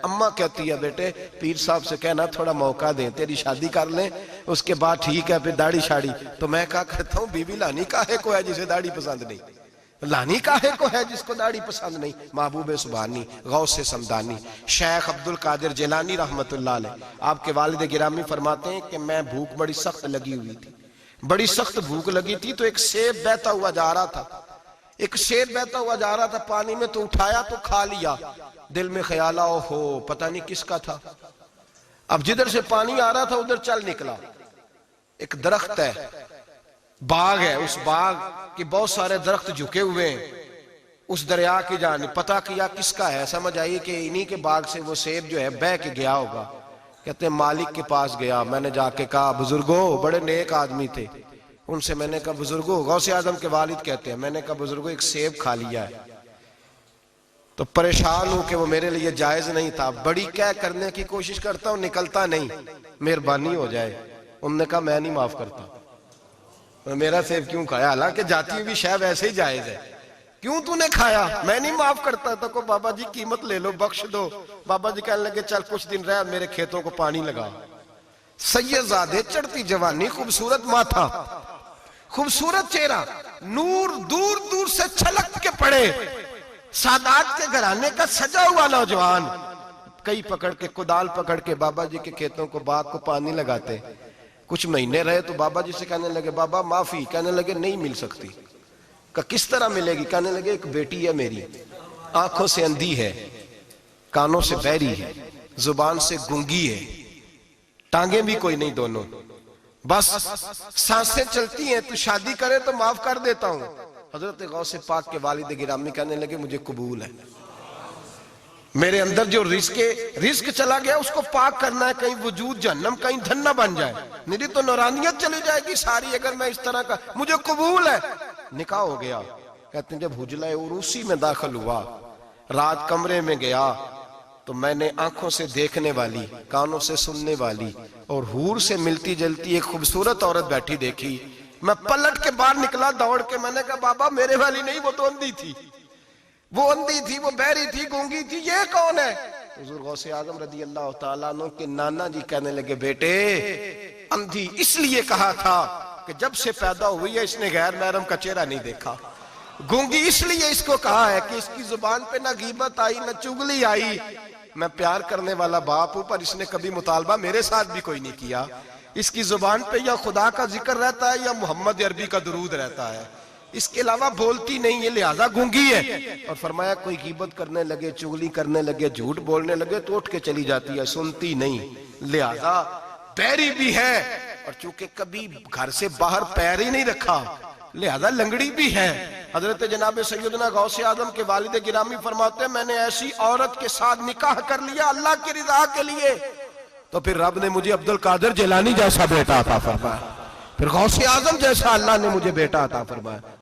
اماں کہتی ہے بیٹے پیر صاحب سے کہنا تھوڑا موقع دیں، تیری شادی کر لیں، اس کے بعد ٹھیک ہے پھر داڑھی شاڑی۔ تو میں کہا کرتا ہوں بیوی لانی کاہے کو ہے جسے داڑھی پسند نہیں، لانی کاہے کو ہے جس کو داڑھی پسند نہیں۔ محبوب سبحانی، غوث سمدانی، شیخ عبد القادر جیلانی رحمت اللہ علیہ، آپ کے والد گرامی فرماتے ہیں کہ میں بھوک بڑی سخت لگی ہوئی تھی، بڑی سخت بھوک لگی تھی، تو ایک سیب بہتا ہوا جا رہا تھا، ایک سیب بہتا ہوا جا رہا تھا پانی میں، تو اٹھایا تو کھا لیا۔ دل میں خیال آؤ ہو پتہ نہیں کس کا تھا۔ اب جدھر سے پانی آ رہا تھا ادھر چل نکلا، ایک درخت ہے، باغ ہے، اس باغ کے بہت سارے درخت جھکے ہوئے ہیں، اس دریا کی جانب پتہ کیا کس کا ہے، سمجھ آئی کہ انہی کے باغ سے وہ سیب جو ہے بہہ کے گیا ہوگا۔ کہتے ہیں مالک کے پاس گیا، میں نے جا کے کہا بزرگو، بڑے نیک آدمی تھے، ان سے میں نے کہا بزرگو، غوث اعظم کے والد کہتے ہیں، میں نے کہا بزرگو ایک سیب کھا لیا ہے، تو پریشان ہوں کہ وہ میرے لیے جائز نہیں تھا، بڑی کہہ کرنے کی کوشش کرتا ہوں نکلتا نہیں، مہربانی ہو جائے۔ انہوں نے کہا میں نہیں معاف کرتا، میرا سیب کیوں کھایا، حالانکہ جاتی ہوئی بھی شے ویسے ہی جائز ہے، کیوں تو نے کھایا، میں نہیں معاف کرتا۔ تو کو بابا جی قیمت لے لو، بخش دو۔ بابا جی کہنے لگے چل کچھ دن رہ، میرے کھیتوں کو پانی لگا۔ سید زادے، چڑھتی جوانی، خوبصورت ماتھا، خوبصورت چہرہ، نور دور دور سے چھلک کے پڑے، سادات کے گھرانے کا سجا ہوا نوجوان، کئی پکڑ کے کدال پکڑ کے بابا جی کے کھیتوں کو باغ کو پانی لگاتے۔ کچھ مہینے رہے تو بابا جی سے کہنے لگے بابا معافی، کہنے لگے نہیں مل سکتی۔ کہ کس طرح ملے گی، کہنے لگے ایک بیٹی ہے میری، آنکھوں سے اندھی ہے، کانوں سے بہری ہے، زبان سے گنگی ہے، ٹانگیں بھی کوئی نہیں دونوں، بس سانسیں چلتی ہیں، تو شادی کرے تو معاف کر دیتا ہوں۔ حضرت غوث پاک کے والد گرامی کہنے لگے مجھے قبول ہے، میرے اندر جو رزق چلا گیا اس کو پاک کرنا ہے، کہیں وجود جہنم کہیں دھن نہ بن جائے، میری تو نورانیت چلی جائے گی ساری اگر میں اس طرح کا، مجھے قبول ہے۔ نکاح ہو گیا۔ کہتے ہیں جب حجلہ عروسی میں داخل ہوا، رات کمرے میں گیا تو میں نے آنکھوں سے دیکھنے والی، کانوں سے سننے والی اور حور سے ملتی جلتی ایک خوبصورت عورت بیٹھی دیکھی۔ میں پلٹ کے باہر نکلا دوڑ کے، میں نے کہا بابا میرے والی نہیں، وہ تو اندھی تھی، وہ اندھی تھی، وہ بہری تھی، گونگی تھی، یہ کون ہے؟ حضور غوث اعظم رضی اللہ تعالیٰ عنہ کے نانا جی کہنے لگے بیٹے اندھی اس لیے کہا تھا کہ جب سے پیدا ہوئی ہے اس نے غیر محرم کا چہرہ نہیں دیکھا، گونگی اس لیے اس کو کہا ہے کہ اس کی زبان پہ نہ غیبت آئی نہ چگلی آئی، میں پیار کرنے والا باپ ہوں پر اس نے کبھی مطالبہ میرے ساتھ بھی کوئی نہیں کیا، اس کی زبان پہ یا خدا کا ذکر رہتا ہے یا محمد عربی کا درود رہتا ہے، اس کے علاوہ بولتی نہیں، یہ لہذا گونگی ہے۔ اور فرمایا کوئی غیبت کرنے لگے، چغلی کرنے لگے، جھوٹ بولنے لگے تو اٹھ کے چلی جاتی ہے، سنتی نہیں، لہذا بہری بھی ہے، اور چونکہ کبھی گھر سے باہر پیر ہی نہیں رکھا لہذا لنگڑی بھی ہے۔ حضرت جناب سیدنا غوث اعظم کے والد گرامی فرماتے ہیں میں نے ایسی عورت کے ساتھ نکاح کر لیا اللہ کی رضا کے لیے، تو پھر رب نے مجھے عبد القادر جیلانی جیسا بیٹا عطا فرمایا، پھر غوث اعظم جیسا اللہ نے مجھے بیٹا عطا فرمایا۔